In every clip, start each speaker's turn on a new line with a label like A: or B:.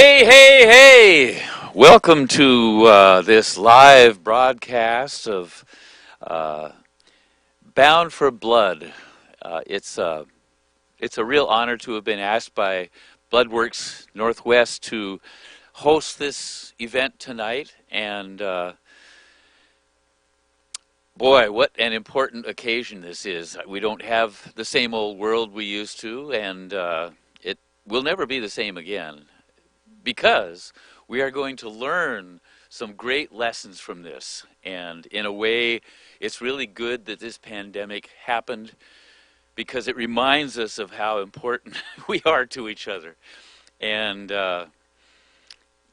A: Hey, hey, hey! Welcome to this live broadcast of uh, Bound for Blood. It's a real honor to have been asked by Bloodworks Northwest to host this event tonight, and boy, what an important occasion this is. We don't have the same old world we used to, and it will never be the same again, because we are going to learn some great lessons from this. And in a way, it's really good that this pandemic happened because it reminds us of how important we are to each other. And,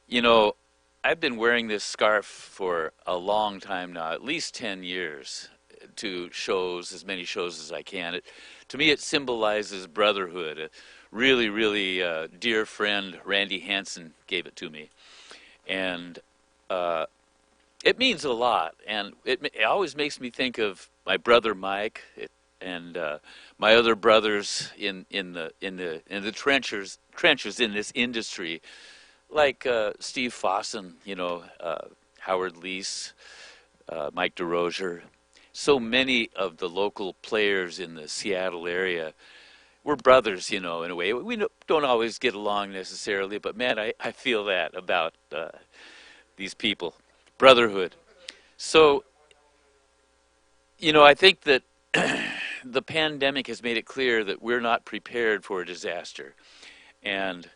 A: you know, I've been wearing this scarf for a long time now, at least 10 years, to shows, as many shows as I can. To me, it symbolizes brotherhood. A really, really dear friend, Randy Hansen, gave it to me. And it means a lot. And it always makes me think of my brother Mike and my other brothers in the trenches in this industry, like Steve Fossen, Howard Leese, Mike DeRozier. So many of the local players in the Seattle area, we're brothers, in a way. We don't always get along necessarily, but man, I feel that about these people. Brotherhood. So, I think that the pandemic has made it clear that we're not prepared for a disaster. And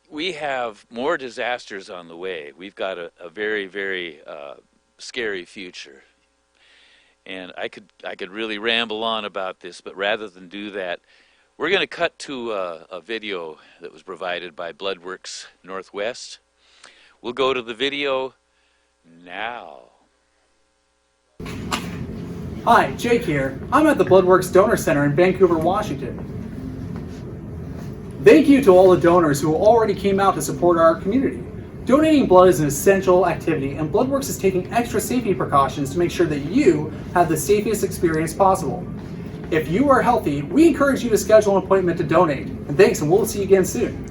A: we have more disasters on the way. We've got a very, very scary future. And I could really ramble on about this, but rather than do that, we're going to cut to a video that was provided by Bloodworks Northwest. We'll go to the video now.
B: Hi, Jake here. I'm at the Bloodworks Donor Center in Vancouver, Washington. Thank you to all the donors who already came out to support our community. Donating blood is an essential activity, and Bloodworks is taking extra safety precautions to make sure that you have the safest experience possible. If you are healthy, we encourage you to schedule an appointment to donate. And thanks, and we'll see you again soon.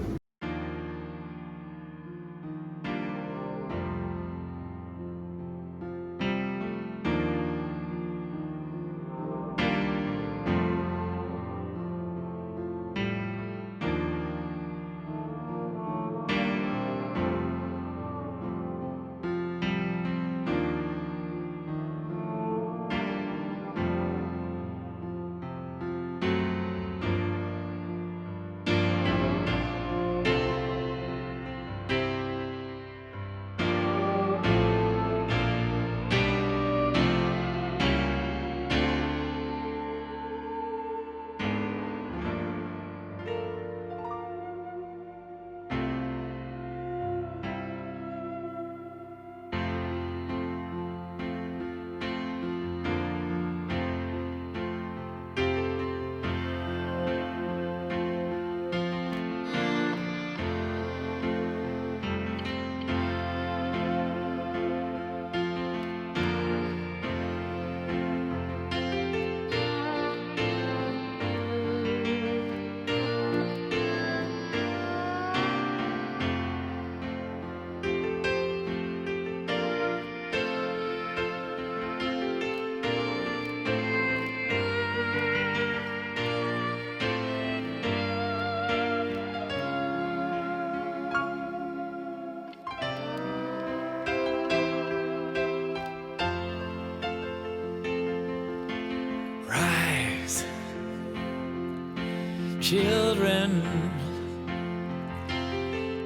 C: Children,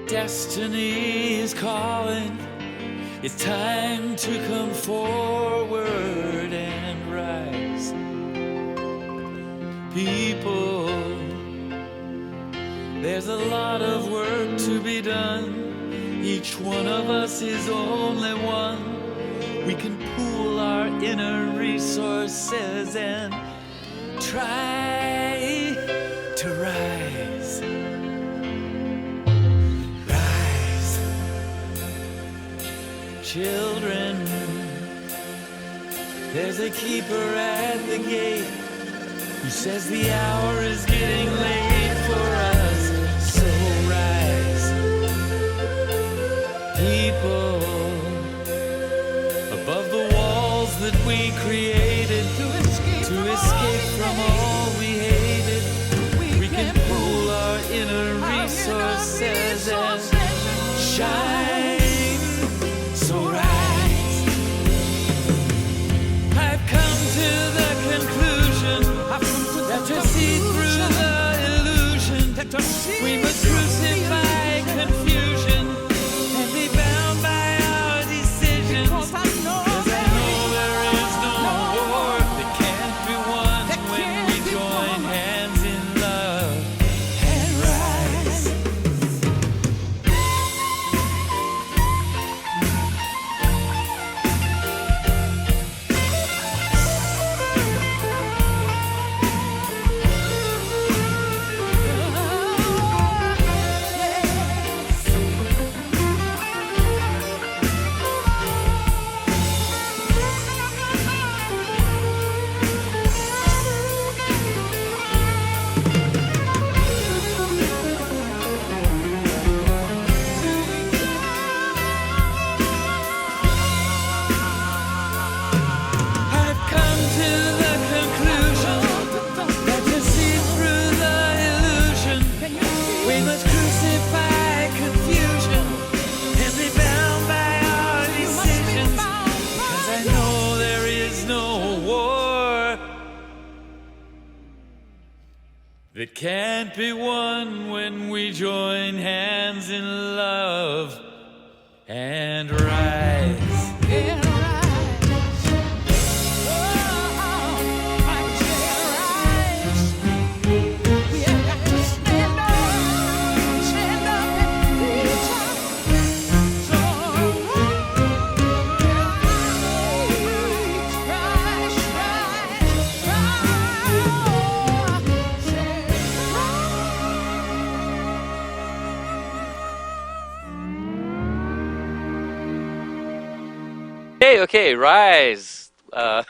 C: destiny is calling. It's time to come forward and rise. People, there's a lot of work to be done. Each one of us is only one. We can pool our inner resources and try to rise. Rise. Children, there's a keeper at the gate who says the hour is getting late for us. So rise. to see through the illusion, we must crucify confusion and be bound by our decisions. 'Cause I know there is no war that can't be won when we join hands in love and rise. I've come to the conclusion that to see through the illusion, we must crucify confusion and be bound by our decisions. 'Cause I know there is no war that can't be won when we join hands in love and rise.
A: Okay, Rise. That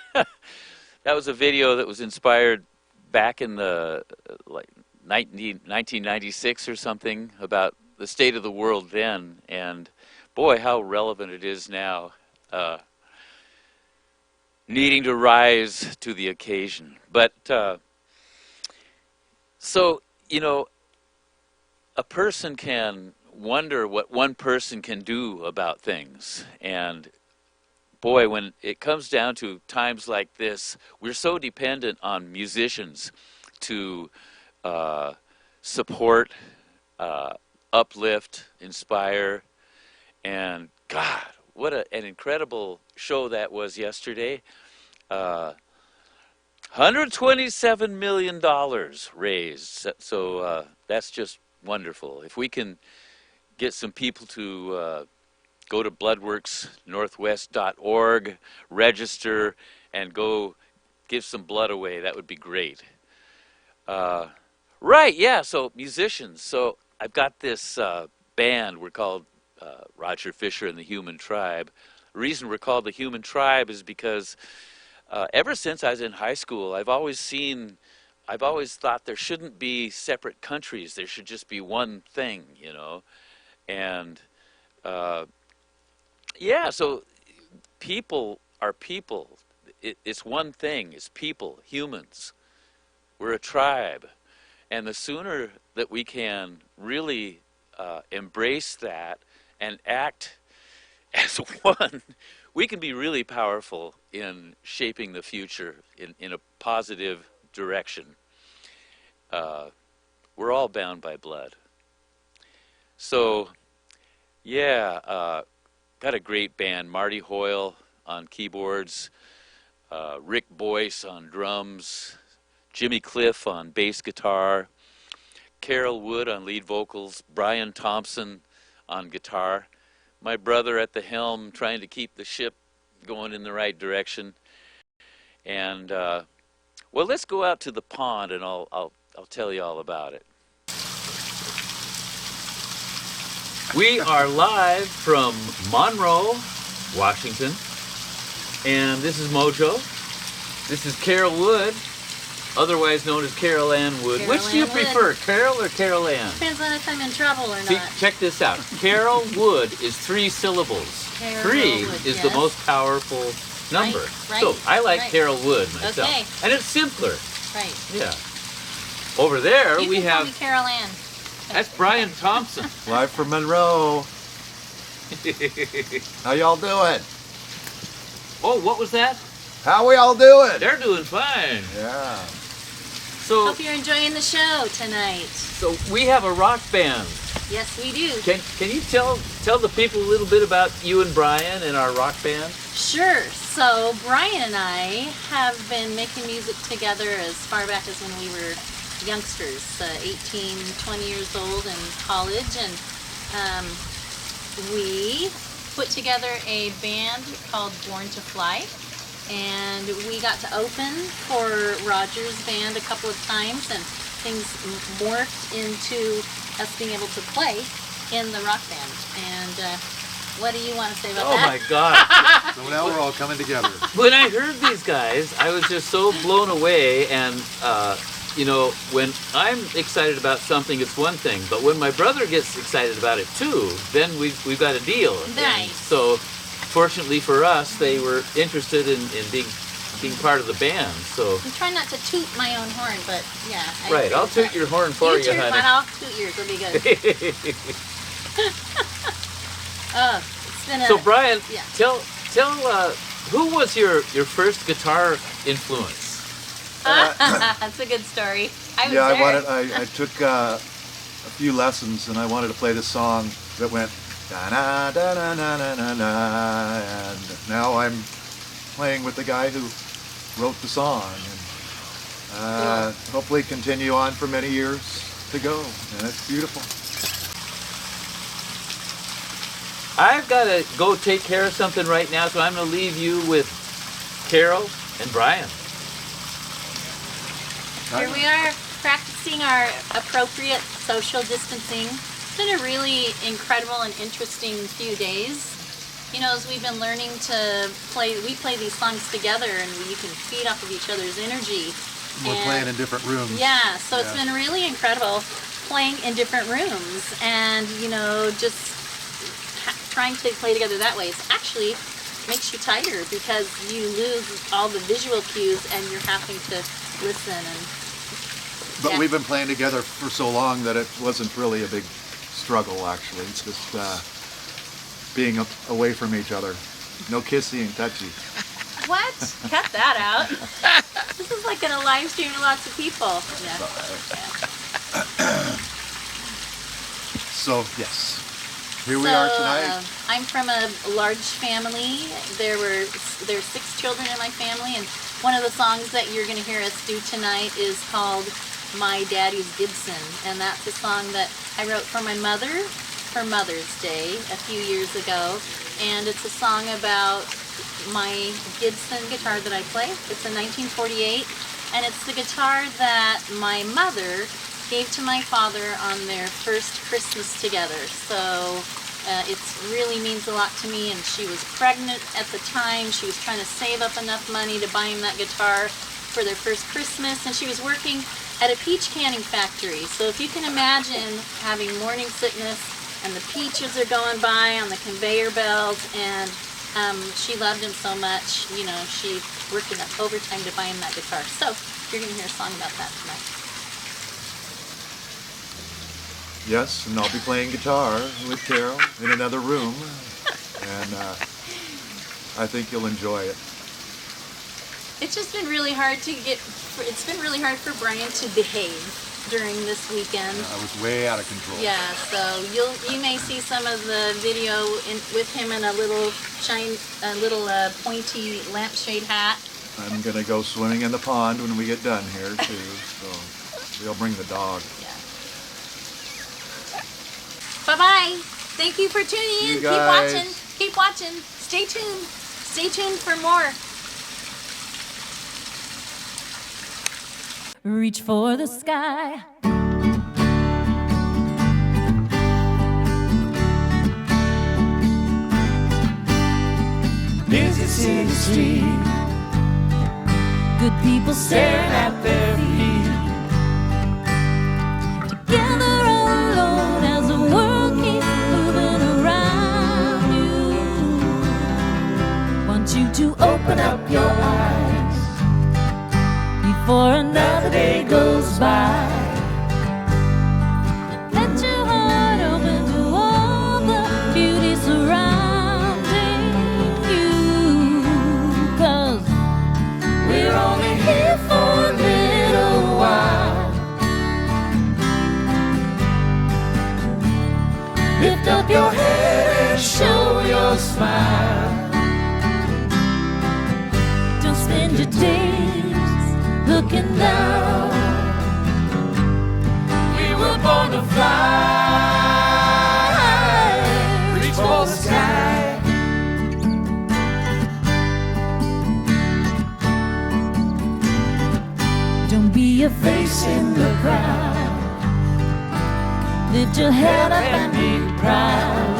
A: was a video that was inspired back in the like 1996 or something about the state of the world then, and boy, how relevant it is now. Needing to rise to the occasion. But so, you know, a person can wonder what one person can do about things, and boy, when it comes down to times like this, we're so dependent on musicians to support, uplift, inspire, and God, what an incredible show that was yesterday. $127 million raised, so that's just wonderful. If we can get some people to go to bloodworksnorthwest.org, register, and go give some blood away, that would be great. Right, yeah, so musicians. So I've got this band, we're called Roger Fisher and the Human Tribe. The reason we're called the Human Tribe is because ever since I was in high school, I've always thought there shouldn't be separate countries. There should just be one thing, you know. And yeah, so people are people. It's one thing. It's people, humans. We're a tribe. And the sooner that we can really embrace that and act as one, we can be really powerful in shaping the future in a positive direction. We're all bound by blood. So, yeah, got a great band. Marty Hoyle on keyboards, Rick Boyce on drums, Jimmy Cliff on bass guitar, Carol Wood on lead vocals, Brian Thompson on guitar, my brother at the helm trying to keep the ship going in the right direction. And, well, let's go out to the pond and I'll tell you all about it. We are live from Monroe, Washington, and this is Mojo. This is Carol Wood, otherwise known as Carol Ann Wood. Which do you prefer, Carol or Carol Ann?
D: Depends on if I'm in trouble or
A: See,
D: not.
A: check this out. Carol Wood is 3 syllables.
D: Carol
A: 3
D: Wood,
A: is
D: yes.
A: the most powerful number.
D: Right,
A: So I like
D: right.
A: Carol Wood myself.
D: Okay.
A: And it's simpler.
D: Right.
A: Yeah. Over there
D: You
A: we
D: can call me
A: have,
D: Carol Ann.
A: that's Brian Thompson.
E: Live from Monroe. How y'all doing?
A: Oh, what was that?
E: How we all doing?
A: They're doing fine.
E: Yeah.
A: So,
D: Hope you're enjoying the show tonight.
A: so we have a rock band.
D: Yes, we do.
A: Can you tell the people a little bit about you and Brian and our rock band?
D: Sure. So Brian and I have been making music together as far back as when we were youngsters, 18, 20 years old in college, and we put together a band called Born to Fly, and we got to open for Roger's band a couple of times, and things morphed into us being able to play in the rock band. And what do you want to say about
A: Oh
D: that?
A: my God.
E: So now we're all coming together.
A: When I heard these guys, I was just so blown away. And, you know, when I'm excited about something, it's one thing. But when my brother gets excited about it too, then we've got a deal. And
D: Nice.
A: so, fortunately for us, they were interested in being part of the band. So,
D: I'm trying not to toot my own horn, but yeah. I
A: right,
D: agree
A: I'll
D: with
A: toot
D: that.
A: your horn for you,
D: toot
A: honey.
D: mine, I'll toot yours. It'll be good. It's been a.
A: So, Brian,
D: Yeah.
A: tell who was your first guitar influence?
D: That's a good story. I was
F: Yeah,
D: there.
F: I took a few lessons, and I wanted to play the song that went da na da na na na na na, and now I'm playing with the guy who wrote the song, and hopefully continue on for many years to go, and it's beautiful.
A: I've got to go take care of something right now, so I'm going to leave you with Carol and Brian.
D: Here we are practicing our appropriate social distancing. It's been a really incredible and interesting few days. You know, as we've been learning to play, we play these songs together and you can feed off of each other's energy.
F: We're
D: And-
F: playing in different rooms.
D: Yeah, so it's
F: Yeah.
D: been really incredible playing in different rooms and, you know, just trying to play together that way. It's actually makes you tighter because you lose all the visual cues and you're having to listen and
F: But
D: Yeah.
F: we've been playing together for so long that it wasn't really a big struggle, actually. It's just being away from each other. No kissy and touchy.
D: What? Cut that out. This is like in a live stream to lots of people. Yeah.
F: So, yes. Here we are tonight.
D: I'm from a large family. There's 6 children in my family, and one of the songs that you're going to hear us do tonight is called My Daddy's Gibson, and that's a song that I wrote for my mother for Mother's Day a few years ago, and it's a song about my Gibson guitar that I play. It's a 1948, and it's the guitar that my mother gave to my father on their first Christmas together. So it really means a lot to me, and she was pregnant at the time. She was trying to save up enough money to buy him that guitar for their first Christmas, and she was working at a peach canning factory. So if you can imagine having morning sickness and the peaches are going by on the conveyor belt, and she loved him so much, you know, she worked enough overtime to buy him that guitar. So you're going to hear a song about that tonight.
F: Yes, and I'll be playing guitar with Carol in another room, and I think you'll enjoy it.
D: It's just been really hard to it's been really hard for Brian to behave during this weekend.
F: I was way out of control.
D: Yeah, so you may see some of the video with him in a little pointy lampshade hat.
F: I'm gonna go swimming in the pond when we get done here too, so we'll bring the dog.
D: Yeah. Bye-bye. Thank you for tuning in.
F: You guys.
D: Keep watching. Stay tuned. Stay tuned for more.
G: Reach for the sky.
C: Busy city street,
G: Good people staring at
C: their feet.
G: together all alone as the world keeps moving around you. Want you to open up your eyes before another day goes by. Let your heart open to all the beauty surrounding you. 'Cause we're only here for a little while. smile. Don't spend your days looking down. We were born to fly, reach for the sky. Don't be a face in the crowd. Lift your head up and be proud.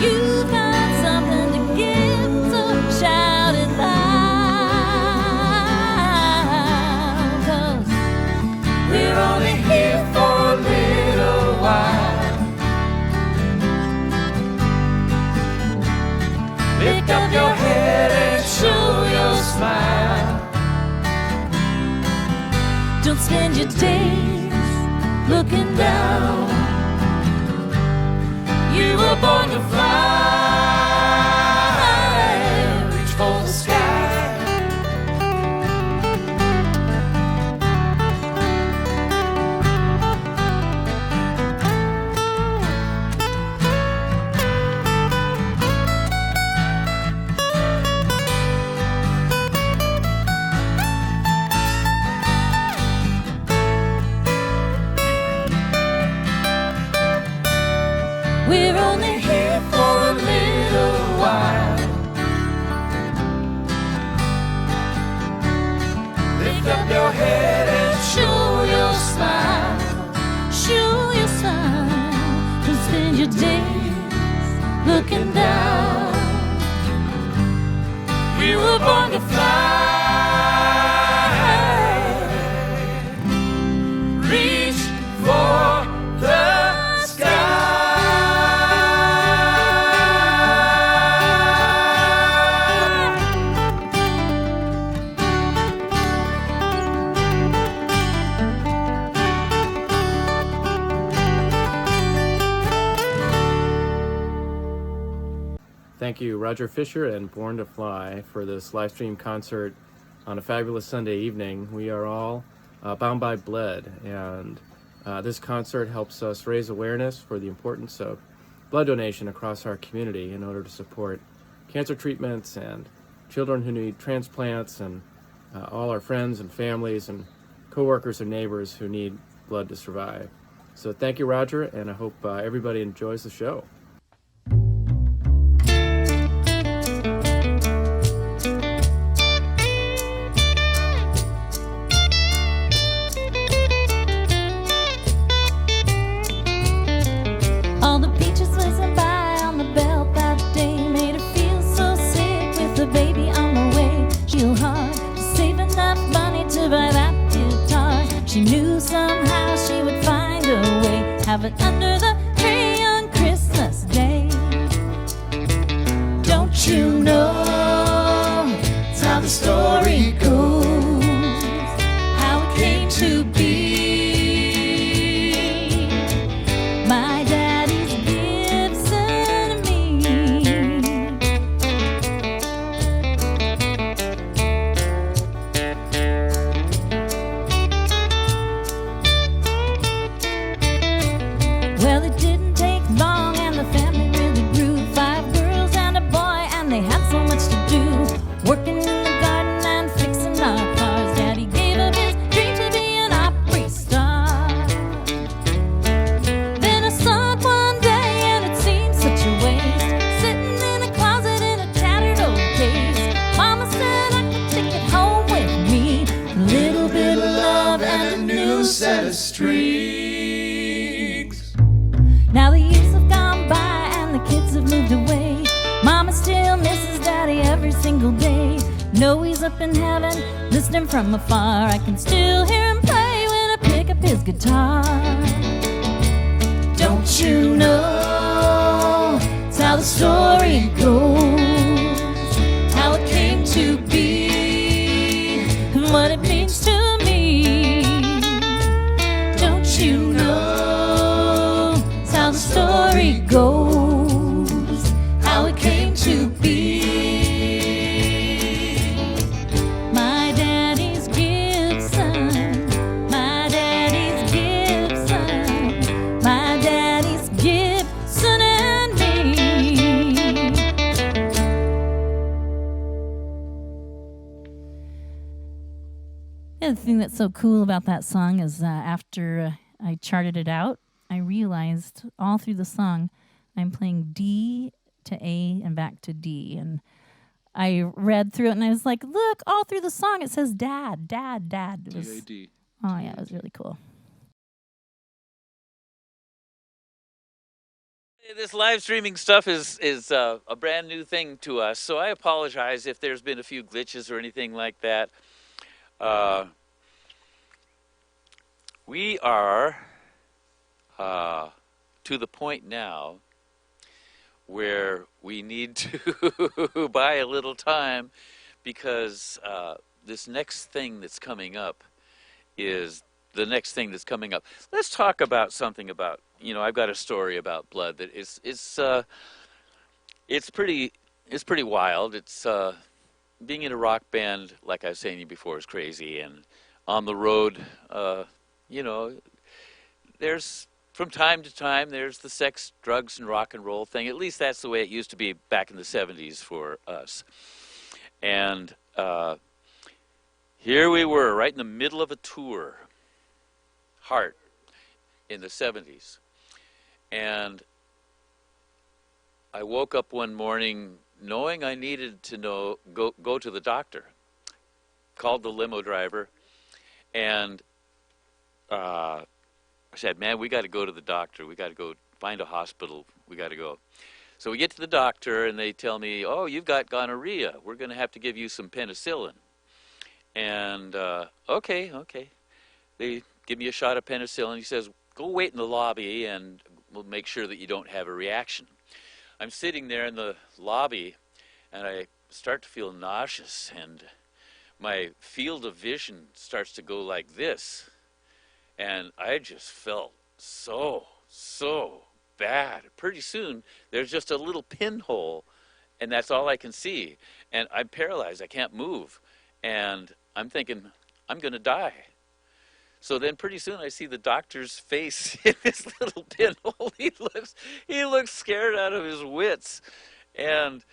G: You've got something to give, so shout it loud. 'Cause we're only here for a little while. Lift up your head and show your smile. Don't spend your days looking down. You were born to fly, reach for the sky. We're only here for a little while. Lift up your head and show your smile. Show your smile. Don't spend your days looking down. We were born to fly. Reach for the sky.
H: Thank you, Roger Fisher and Born to Fly, for this live stream concert on a fabulous Sunday evening. We are all bound by blood, and this concert helps us raise awareness for the importance of blood donation across our community in order to support cancer treatments and children who need transplants, and all our friends and families and coworkers and neighbors who need blood to survive. So thank you, Roger, and I hope everybody enjoys the show.
G: All the peaches whizzing by on the belt that day made her feel so sick with the baby on the way. She'll hard to save enough money to buy that guitar. She knew somehow she would find a way, have it under the tree on Christmas Day. Don't you know it's how the story goes, how it came to be? My daddy's Gibson to me. Well, it didn't take long and the family really grew. 5 girls and a boy, and they had so much to do. Working in the garden and fixing our cars. Daddy gave up his dream to be an opera star. Then I saw it one day and it seemed such a waste, sitting in a closet in a tattered old case. Mama said I could take it home with me, a little bit of love and a new set of streaks. Now the years have gone by and the kids have moved away. Mama still misses Daddy every single day. Know he's up in heaven, listening from afar. I can still hear him play when I pick up his guitar. Don't you know it's how the story goes, how it came to be, and what it means to me? Don't you know it's how the story goes, how it came to be? My daddy's Gibson, my daddy's Gibson. of the things that's so cool about that song is after I charted it out, I realized all through the song I'm playing D to A and back to D. And I read through it and I was like, look, all through the song it says dad, dad, dad. It was,
I: D-A-D.
G: oh, yeah, it was really cool.
A: This live streaming stuff is a brand new thing to us, so I apologize if there's been a few glitches or anything like that. We are to the point now where we need to buy a little time because this next thing that's coming up is the next thing that's coming up. Let's talk about something about, I've got a story about blood that it's pretty wild. It's being in a rock band, like I was saying to you before, is crazy, and on the road, there's from time to time there's the sex, drugs, and rock and roll thing. At least that's the way it used to be back in the 70s for us. And here we were, right in the middle of a tour, Heart, in the 70s. And I woke up one morning knowing I needed to go to the doctor. Called the limo driver, and I said, man, we got to go to the doctor. We got to go find a hospital. We got to go. So we get to the doctor, and they tell me, oh, you've got gonorrhea. We're going to have to give you some penicillin. And okay. They give me a shot of penicillin. He says, go wait in the lobby, and we'll make sure that you don't have a reaction. I'm sitting there in the lobby, and I start to feel nauseous, and my field of vision starts to go like this. And I just felt so bad. Pretty soon, there's just a little pinhole, and that's all I can see. And I'm paralyzed. I can't move. And I'm thinking, I'm going to die. So then pretty soon I see the doctor's face in this little pinhole. He looks scared out of his wits. And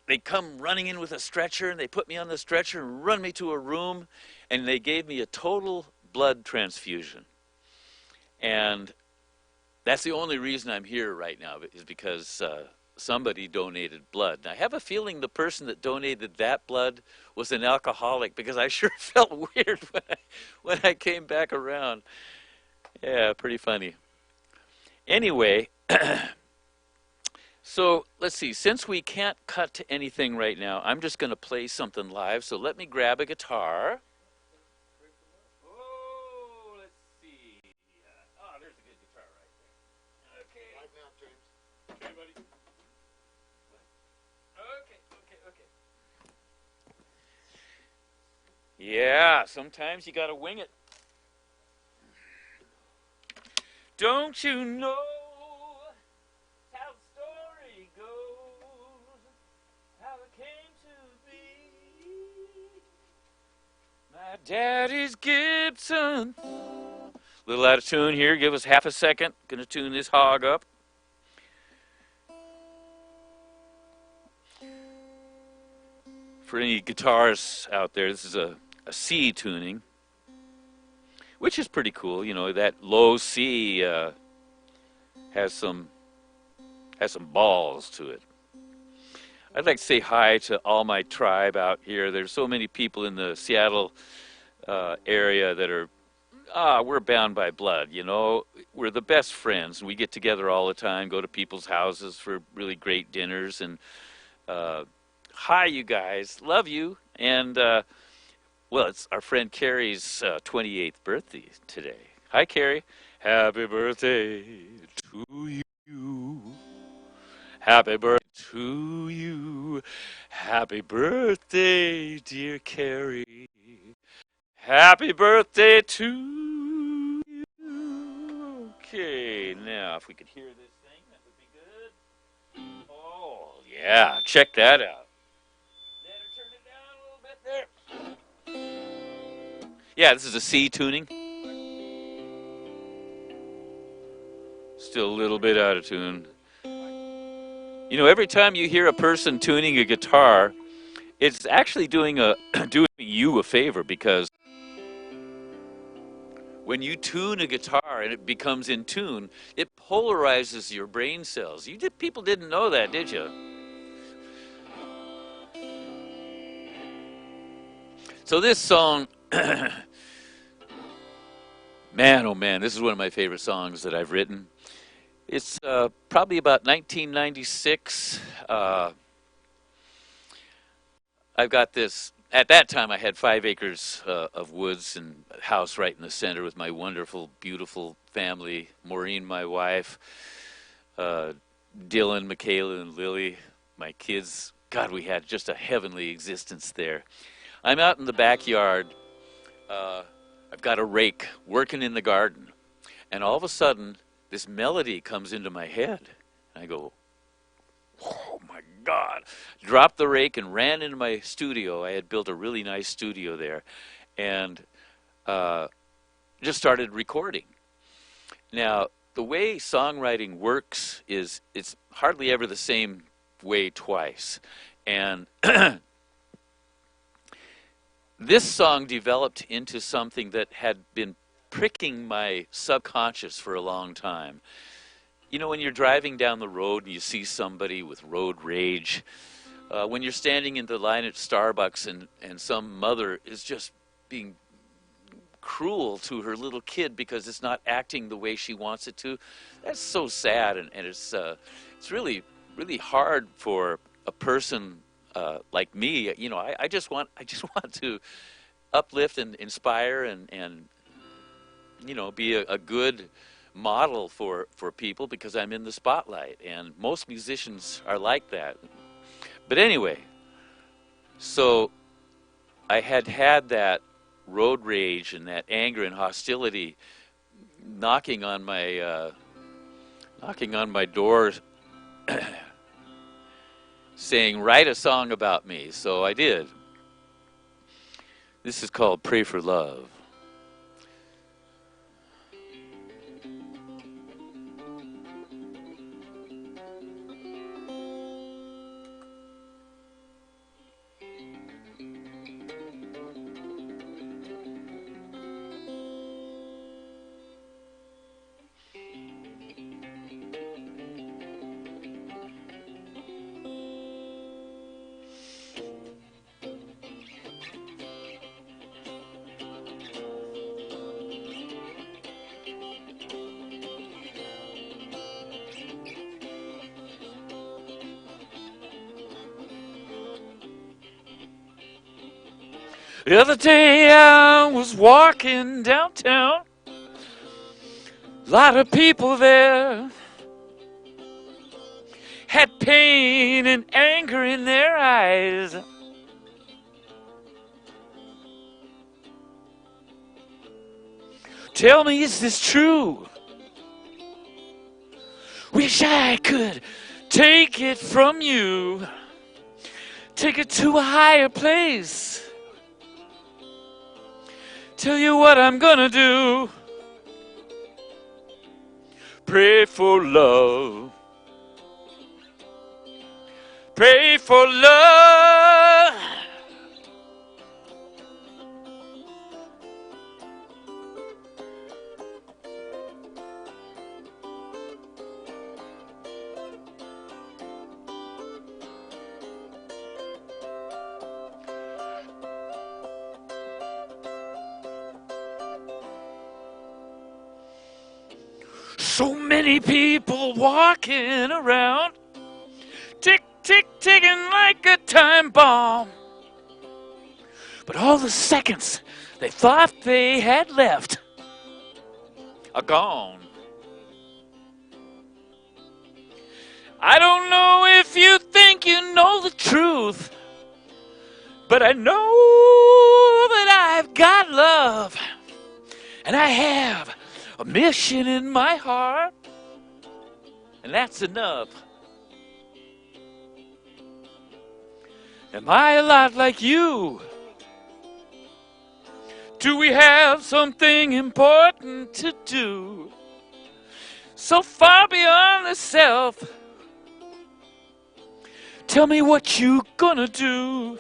A: they come running in with a stretcher, and they put me on the stretcher and run me to a room, and they gave me a total blood transfusion. And that's the only reason I'm here right now, is because somebody donated blood. And I have a feeling the person that donated that blood was an alcoholic, because I sure felt weird when I came back around. Yeah, pretty funny. Anyway, so let's see. Since we can't cut to anything right now, I'm just going to play something live. So let me grab a guitar. Oh, let's see. Oh, there's a good guitar right there. Okay. Live now, James. Okay, buddy. Okay. Yeah, sometimes you got to wing it. Don't you know how the story goes, how it came to be? My daddy's Gibson. A little out of tune here. Give us half a second. Gonna tune this hog up. For any guitarists out there, this is a C tuning, which is pretty cool. That low C has some balls to it. I'd like to say hi to all my tribe out here. There's so many people in the Seattle area that are, we're bound by blood, We're the best friends. We get together all the time, go to people's houses for really great dinners. And hi, you guys. Love you. And, it's our friend Carrie's 28th birthday today. Hi, Carrie. Happy birthday to you. Happy birthday to you. Happy birthday, dear Carrie. Happy birthday to you. Okay, now if we could hear this thing, that would be good. Oh, yeah, check that out. Better turn it down a little bit there. Yeah, this is a C tuning. Still a little bit out of tune. Every time you hear a person tuning a guitar, it's actually doing you a favor, because when you tune a guitar and it becomes in tune, it polarizes your brain cells. People didn't know that, did you? So this song, man, oh man, this is one of my favorite songs that I've written. It's probably about 1996. I've got this. At that time, I had 5 acres of woods and a house right in the center with my wonderful, beautiful family. Maureen, my wife, Dylan, Michaela, and Lily, my kids. God, we had just a heavenly existence there. I'm out in the backyard. I've got a rake working in the garden. And all of a sudden, this melody comes into my head. And I go, oh my God. Dropped the rake and ran into my studio. I had built a really nice studio there. And just started recording. Now, the way songwriting works is it's hardly ever the same way twice. And this song developed into something that had been pricking my subconscious for a long time. You know, when you're driving down the road and you see somebody with road rage, when you're standing in the line at Starbucks and some mother is just being cruel to her little kid because it's not acting the way she wants it to, that's so sad, and it's really, really hard for a person like me. You know, I just want to uplift and inspire and you know, be a good model for people because I'm in the spotlight, and most musicians are like that. But anyway, so I had that road rage and that anger and hostility knocking on my door saying, write a song about me. So I did. This is called Pray for Love. The other day I was walking downtown, a lot of people there had pain and anger in their eyes. Tell me, is this true? Wish I could take it from you, take it to a higher place. Tell you what I'm gonna do. Pray for love. Pray for love. So many people walking around, tick, tick, ticking like a time bomb. But all the seconds they thought they had left are gone. I don't know if you think you know the truth, but I know that I've got love, and I have a mission in my heart, and that's enough. Am I a lot like you? Do we have something important to do? So far beyond the self. Tell me what you gonna do.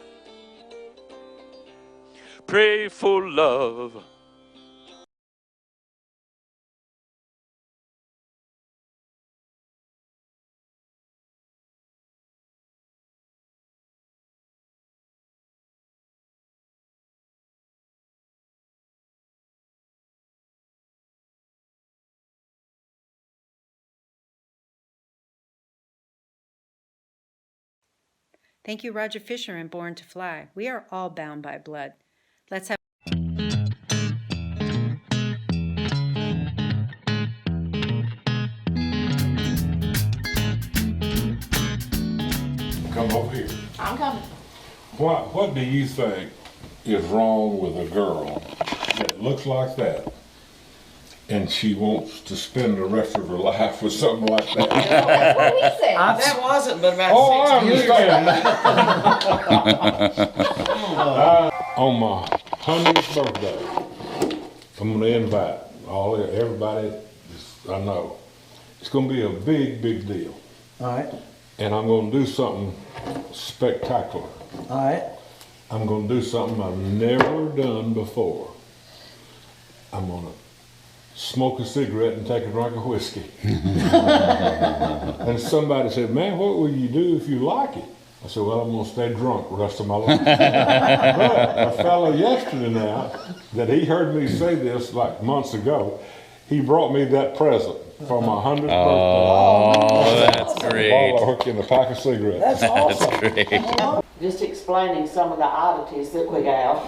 A: pray for love.
I: Thank you, Roger Fisher and Born to Fly. We are all bound by blood. Let's have.
J: Come over here.
D: I'm coming.
J: What do you think is wrong with a girl that looks like that and she wants to spend the rest of her life with something like that?
D: That's what he said.
K: That wasn't but about
J: Oh, I
K: 6 years
J: understand. On my 100th birthday, I'm going to invite everybody I know. It's going to be a big, big deal.
K: All right.
J: And I'm going to do something spectacular.
K: All right.
J: I'm going to do something I've never done before. I'm going to smoke a cigarette and take a drink of whiskey. And somebody said, man, what will you do if you like it? I said, well, I'm going to stay drunk the rest of my life. But a fellow yesterday now, that he heard me say this like months ago, he brought me that present for my 100th birthday.
A: Oh, that's great.
J: A ball of hook and a pack of cigarettes.
K: That's awesome.
A: That's great.
K: Just explaining some of the oddities that we have.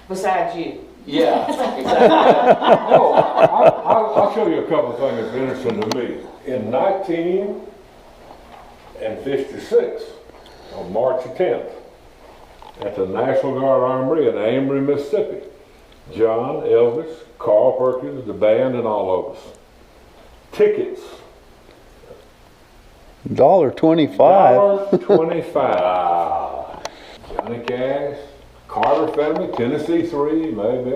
K: Besides you.
J: Yeah, exactly. No, I'll show you a couple of things that's interesting to me. In 1956, on March 10th, at the National Guard Armory in Amory, Mississippi, John, Elvis, Carl Perkins, the band, and all of us. Tickets.
L: $1.25.
J: $1.25. Johnny Cash, Carter family, Tennessee 3, maybe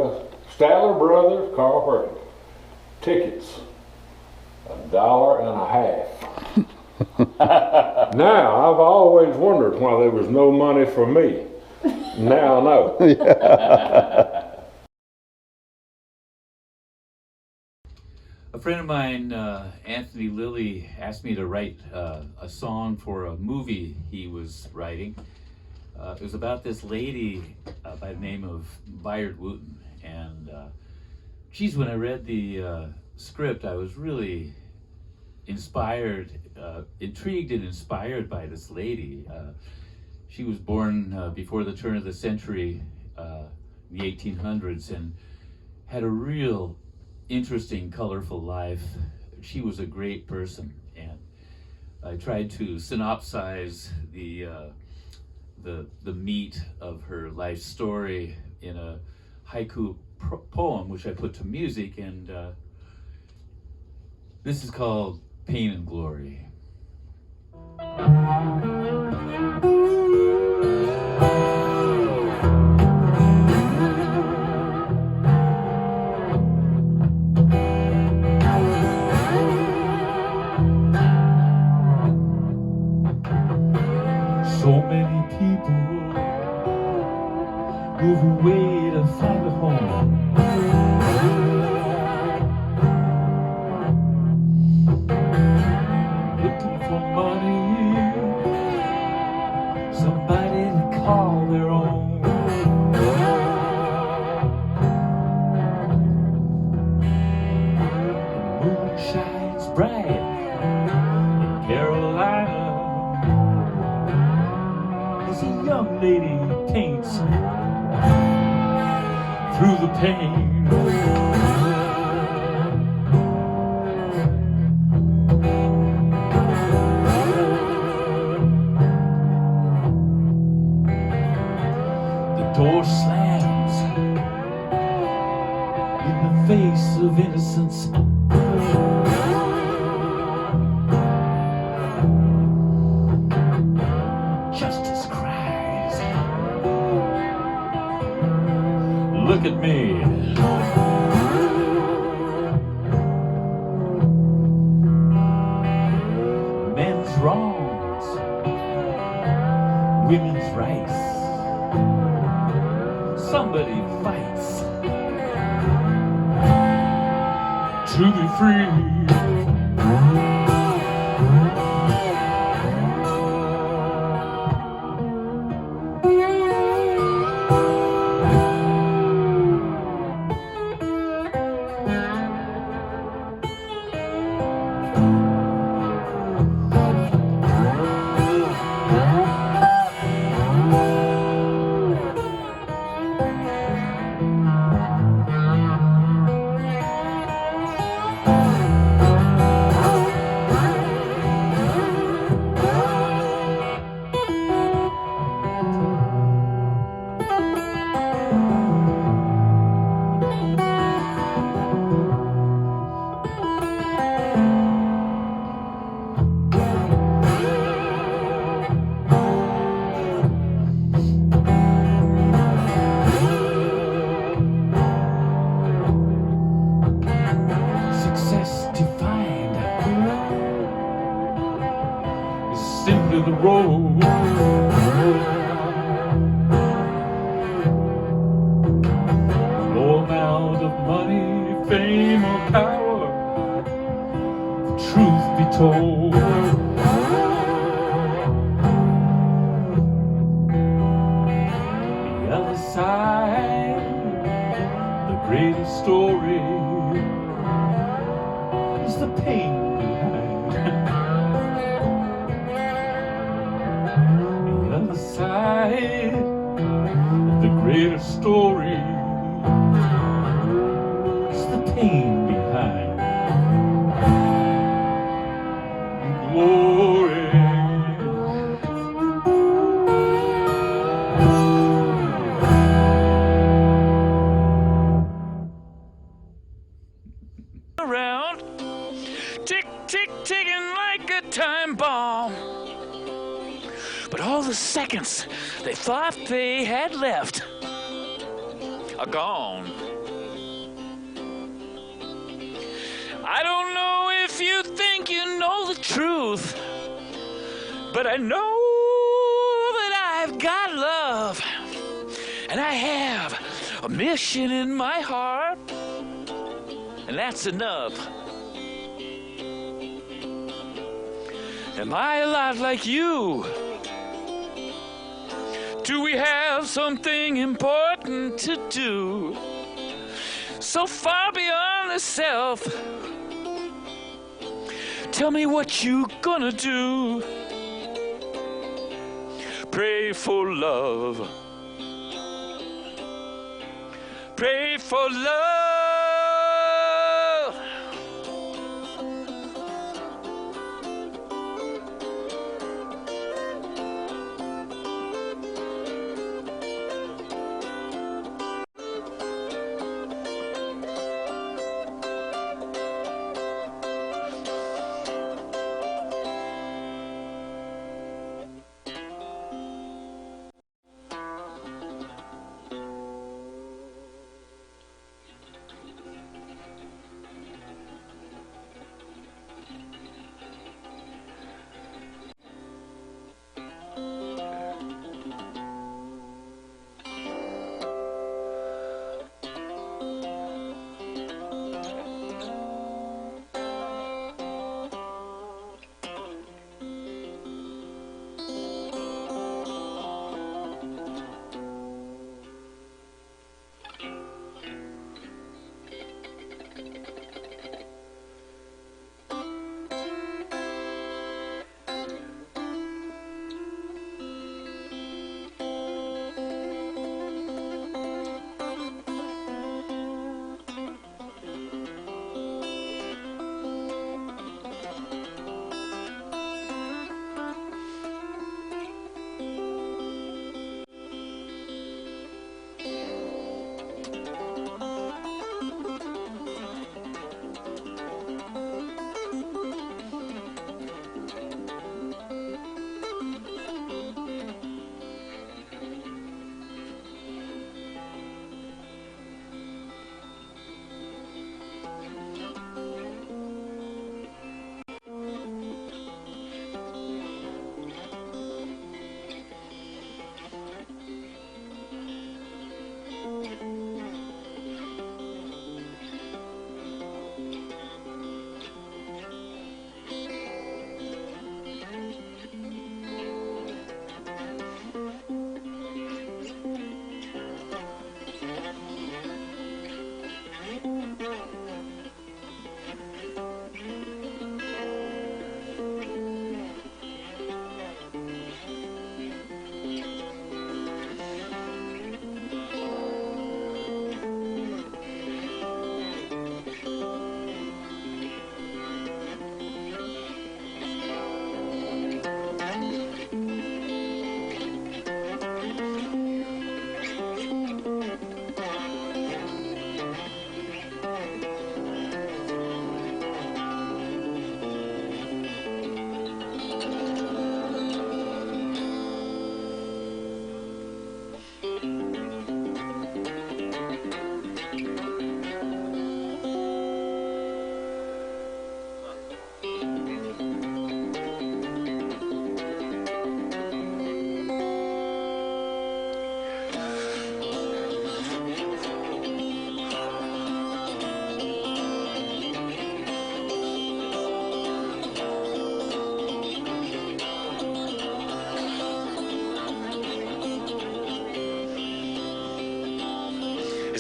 J: Statler Brothers, Carl Perkins. Tickets. $1.50. Now, I've always wondered why there was no money for me. Now I know.
A: A friend of mine, Anthony Lilly, asked me to write a song for a movie he was writing. It was about this lady by the name of Bayard Wooten. And geez, when I read the script, I was really inspired, intrigued and inspired by this lady. She was born before the turn of the century, in the 1800s, and had a real interesting, colorful life. She was a great person, and I tried to synopsize the meat of her life story in a haiku poem, which I put to music, and this is called Pain and Glory.
C: So many people move away to find a home. Looking for money, somebody to call their own. The moon shines bright in Carolina. As a young lady paints through the pain. The door slams in the face of innocence. Justice cries. Look at me. Men's wrongs, women's rights. to be free. Success defined is simply the road. No amount of money, fame, or power, the truth be told. The other side, the greatest story is the pain behind. The other side of the greater story is the pain behind. Glory. Around, tick, tick, ticking like a time bomb. But all the seconds they thought they had left are gone. I don't know if you think you know the truth, but I know that I've got love, and I have a mission in my heart, and that's enough. Am I a lot like you? Do we have something important to do? So far beyond the self. Tell me what you gonna do. Pray for love. Pray for love.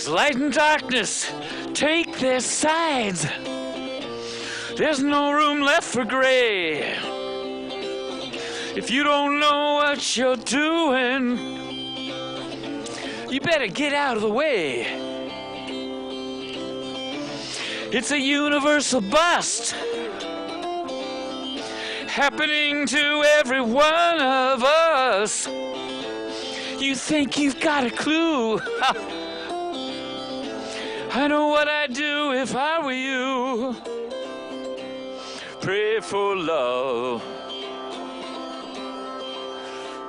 A: There's light and darkness, take their sides. There's no room left for gray. If you don't know what you're doing, you better get out of the way. It's a universal bust happening to every one of us. You think you've got a clue? I know what I'd do if I were you. Pray for love.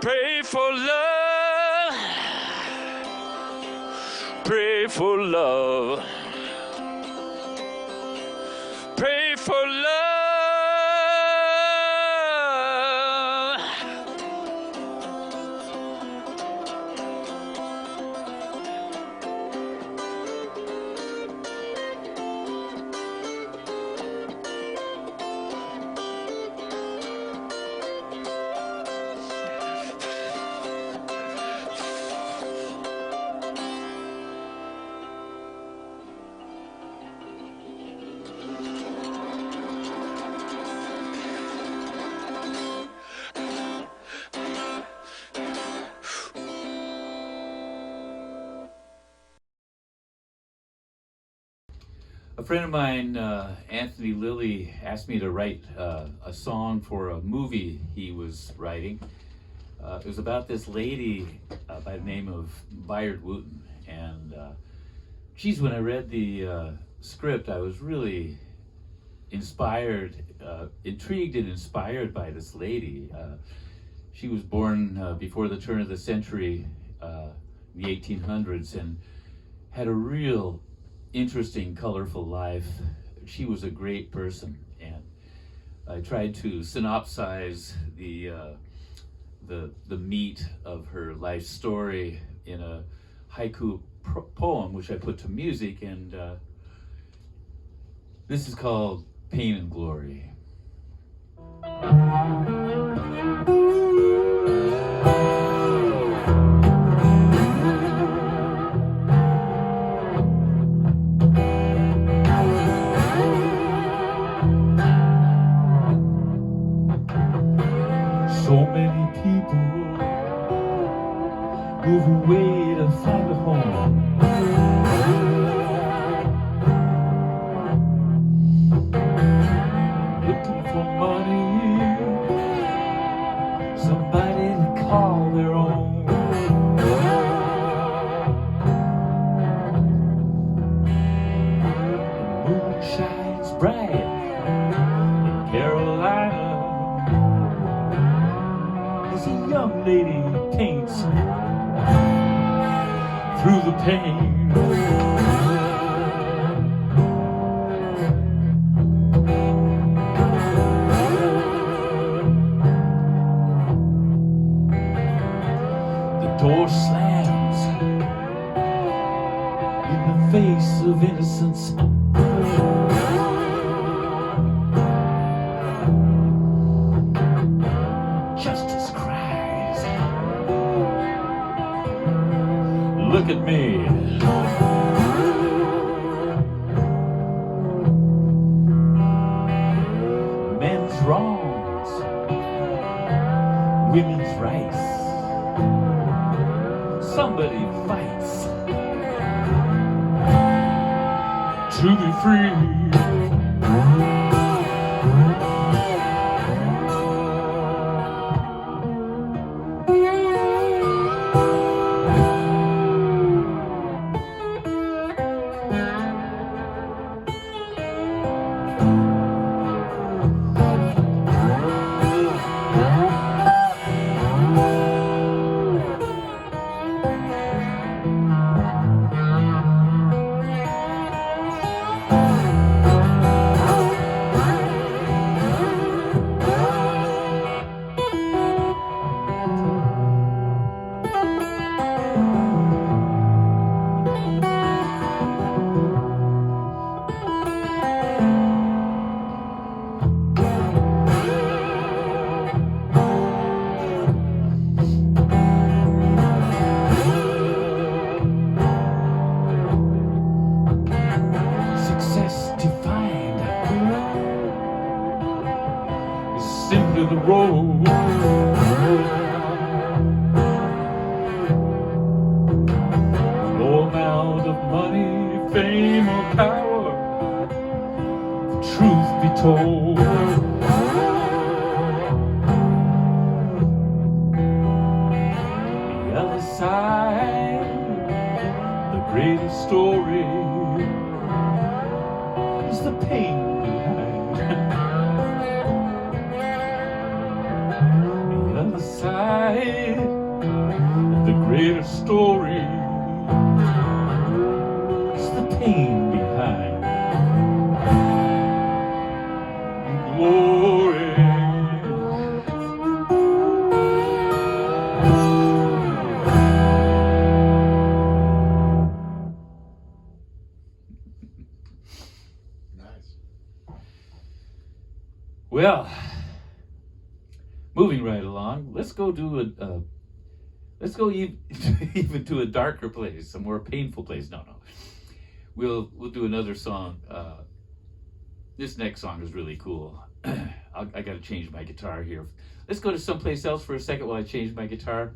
A: Pray for love. Pray for love. Pray for love. A friend of mine, Anthony Lilly, asked me to write a song for a movie he was writing. It was about this lady by the name of Bayard Wooten. And geez, when I read the script, I was really inspired, intrigued and inspired by this lady. She was born before the turn of the century, in the 1800s, and had a real interesting, colorful life. She was a great person, and I tried to synopsize the meat of her life story in a haiku poem, which I put to music, and this is called Pain and Glory.
C: So many people move away to find a home. Looking for money, somebody to call their own. The moon shines bright in Carolina. As a young lady paints through the pain. The door slams in the face of innocence. Justice cries. Look at me. Men's wrongs, women's rights. Somebody fights to be free. road. No amount of money, fame, or power, the truth be told. The other side, the greatest story is the pain behind. The other side, the greatest story is the pain behind. Glory.
F: Nice.
C: Well, moving right along, let's go even to a darker place, a more painful place. No, we'll do another song. This next song is really cool. I got to change my guitar here. Let's go to someplace else for a second while I change my guitar.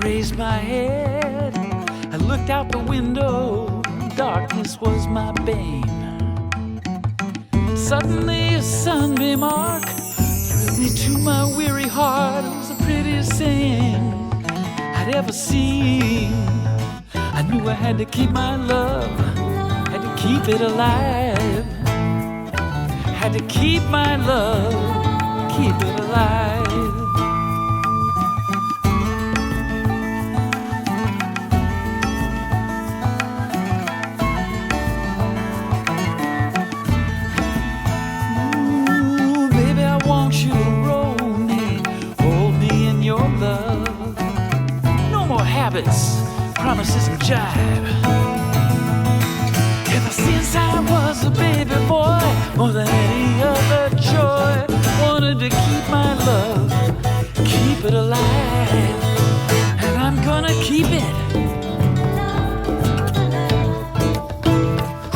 C: raised my head. I looked out the window. Darkness was my bane. Suddenly a sunbeam arc thrilled me to my weary heart. It was the prettiest thing I'd ever seen. I knew I had to keep my love, had to keep it alive. Had to keep my love, keep it alive. Ooh, baby, I want you to roll me, hold me in your love. No more habits, promises and jive. Ever since I was a baby boy, more than any other joy, wanted to keep my love, keep it alive, and I'm gonna keep it.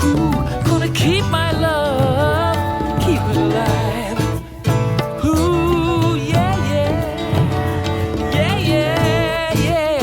C: Ooh, gonna keep my love, keep it alive. Ooh, yeah, yeah, yeah, yeah, yeah.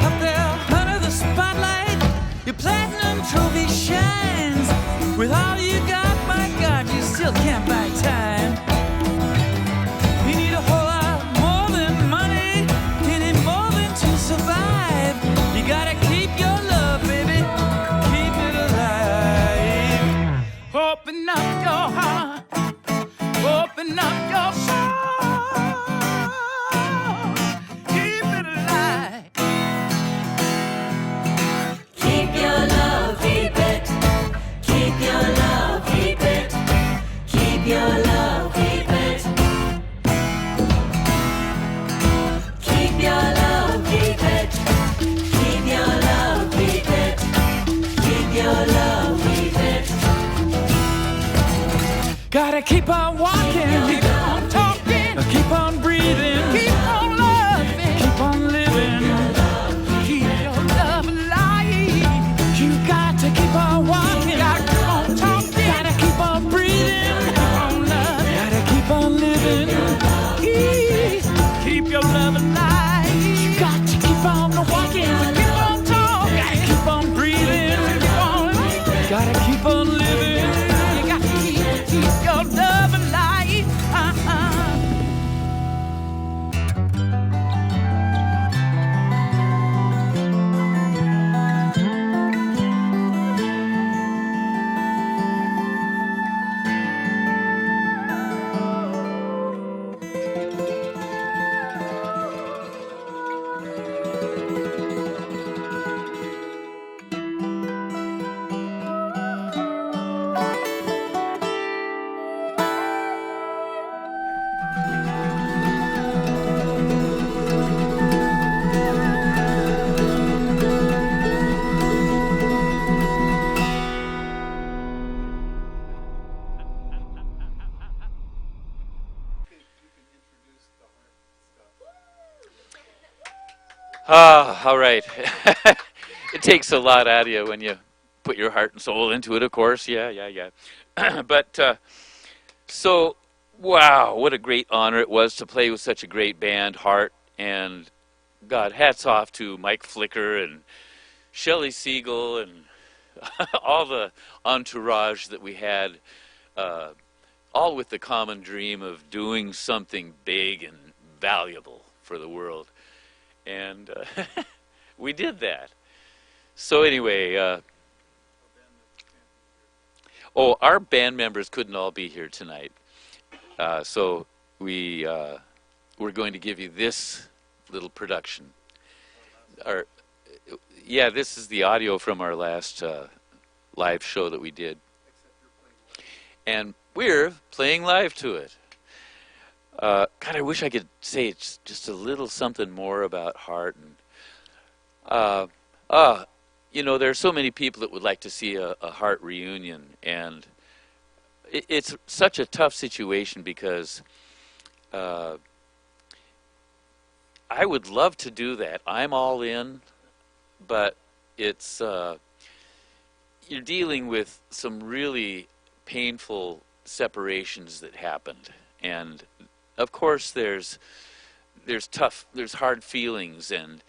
C: Up there under the spotlight, your platinum trophy shines. With all you got, my God, you still can't buy time. You need a whole lot more than money, you need more than to survive. You gotta keep your love, baby, keep it alive. Open up your heart, open up your soul, keep it alive.
G: Keep your love, keep it. Keep your love, keep it. Keep your love, keep it. Keep your love, keep it. Keep your love, keep it. Keep your love, keep it.
C: Gotta keep on walking, keep on talking, keep on breathing, keep on loving, keep on living, keep your love alive. You got to keep on walking, gotta keep on talking, gotta keep on breathing, keep on loving, gotta keep on living. Keep your love alive. You got to keep on walking, keep on talking, gotta keep on breathing, keep on, gotta keep on living. You got to keep your love alive.
A: Ah, all right. It takes a lot out of you when you put your heart and soul into it, of course. Yeah, yeah, yeah. But so, wow, what a great honor it was to play with such a great band, Heart. And God, hats off to Mike Flicker and Shelley Siegel and all the entourage that we had, all with the common dream of doing something big and valuable for the world. And we did that. So anyway, our band members couldn't all be here tonight. So we're going to give you this little production. This is the audio from our last live show that we did. And we're playing live to it. God, I wish I could say just a little something more about Hart. And there are so many people that would like to see a Hart reunion, and it's such a tough situation because I would love to do that. I'm all in, but it's you're dealing with some really painful separations that happened, and of course there's hard feelings, and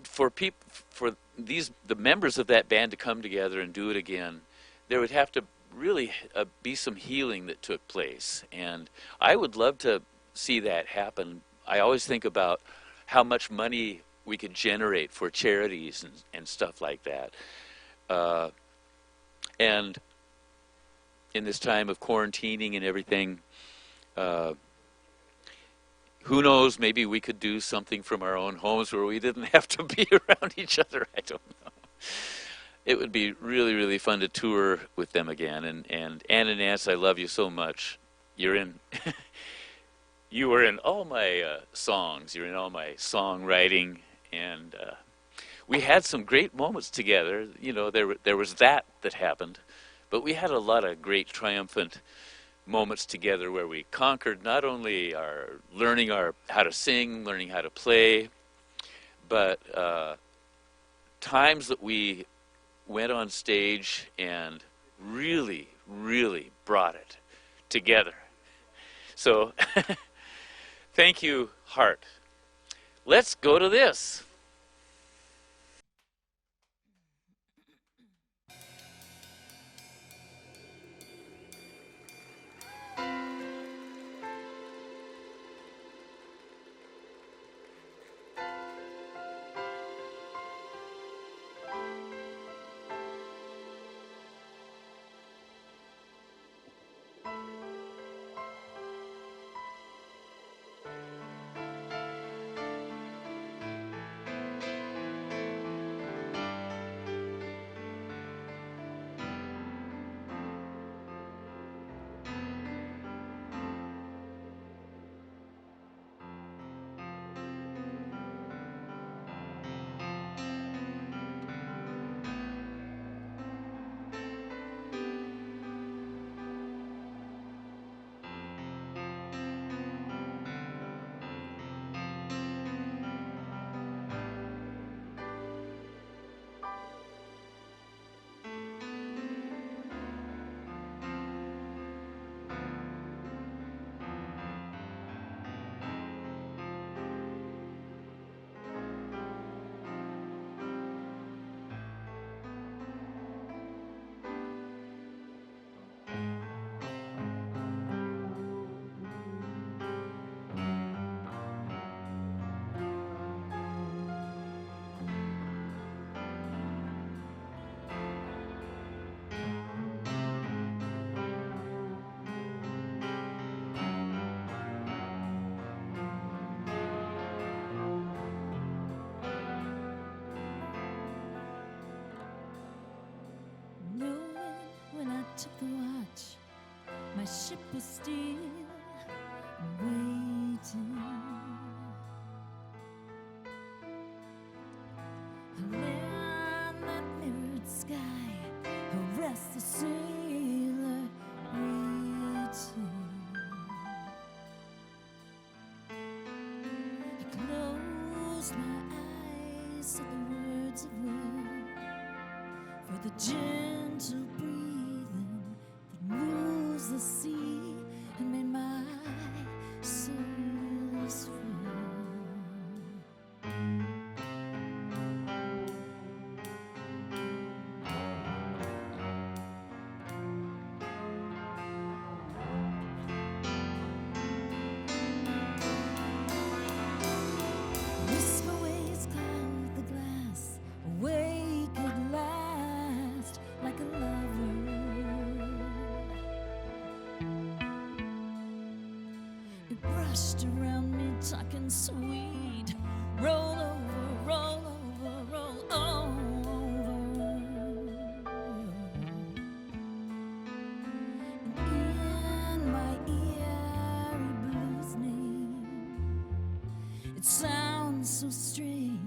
A: for the members of that band to come together and do it again, there would have to really be some healing that took place, and I would love to see that happen. I always think about how much money we could generate for charities and stuff like that. And in this time of quarantining and everything, who knows, maybe we could do something from our own homes where we didn't have to be around each other. I don't know. It would be really, really fun to tour with them again. And Ann and Nance, I love you so much. You're in... You were in all my songs. You're in all my songwriting, and we had some great moments together. You know, there was that happened, but we had a lot of great triumphant moments together where we conquered not only learning how to sing, learning how to play, but times that we went on stage and really, really brought it together. So. Thank you, Hart. Let's go to this.
G: Took the watch, my ship was still waiting. Around that mirrored sky, a restless sailor waiting. I closed my eyes to the words of love, for the gentle breeze moves the sea and made my sails free. sweet. Roll over, roll over, roll over. In my eerie blues name, it sounds so strange,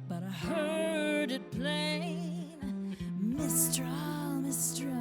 G: but I heard it plain. Mistral, Mistral.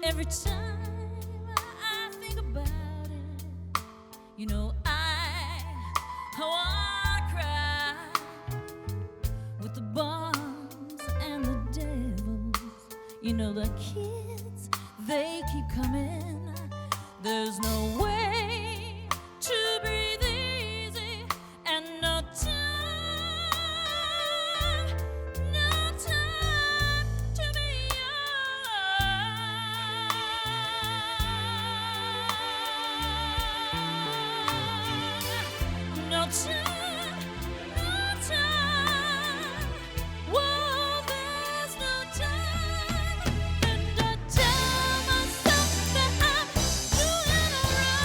G: Every time I think about it, you know I wanna cry. With the bombs and the devils, you know the kids, they keep coming. There's no way to breathe easy, and no time to be young. No time, whoa, there's no time. And I tell myself that I'm doing alright.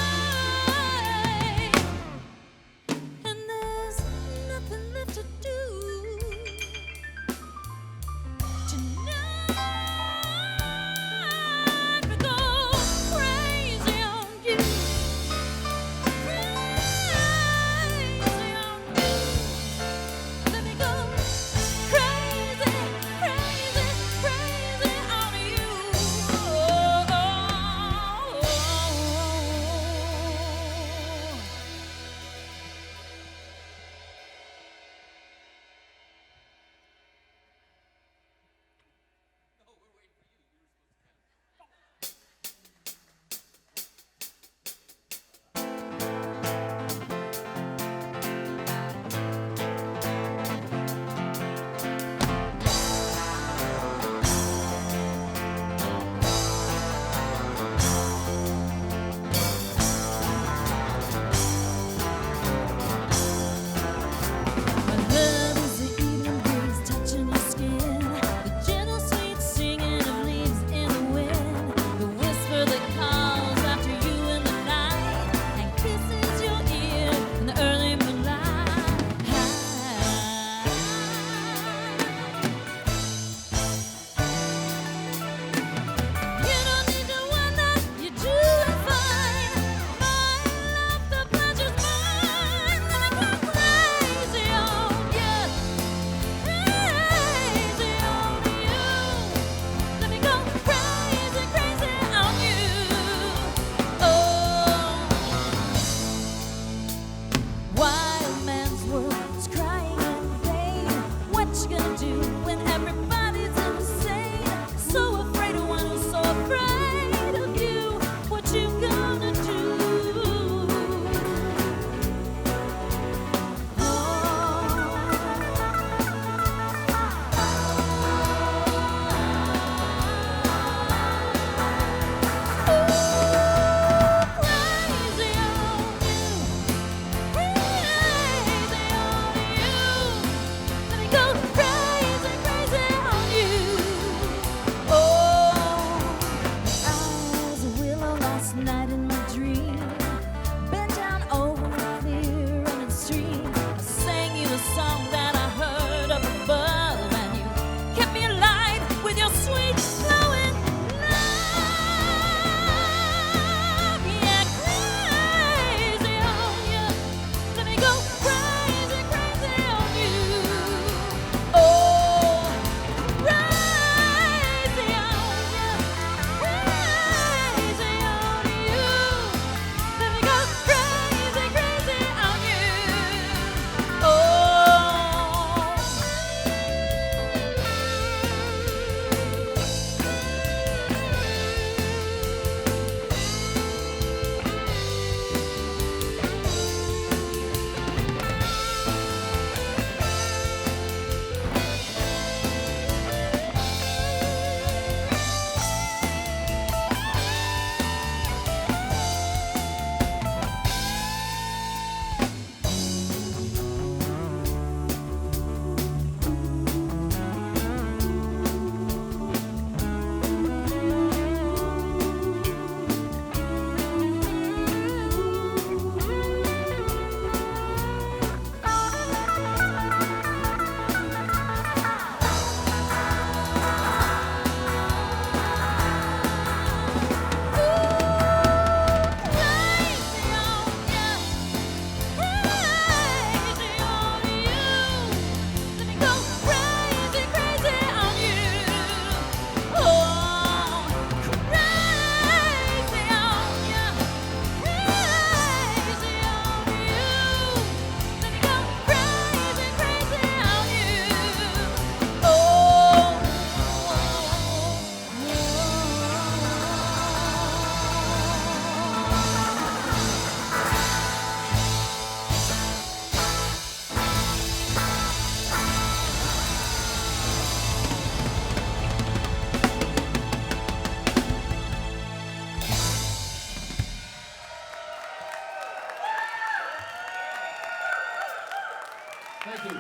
B: Thank you.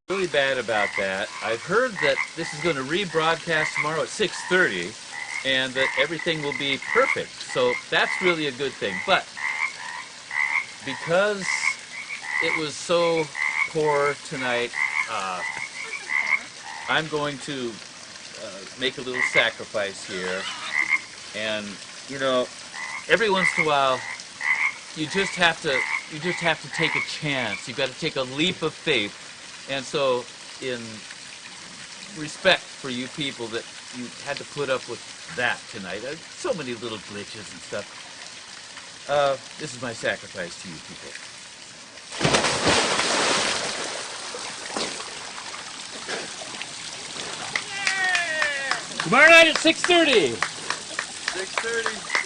A: Really bad about that. I've heard that this is going to rebroadcast tomorrow at 6:30, and that everything will be perfect. So that's really a good thing. But because it was so poor tonight, I'm going to make a little sacrifice here. And you know, every once in a while, you just have to take a chance. You've got to take a leap of faith. And so, in respect for you people that you had to put up with that tonight, so many little glitches and stuff, this is my sacrifice to you people. Tomorrow night at 6:30.
F: 6:30.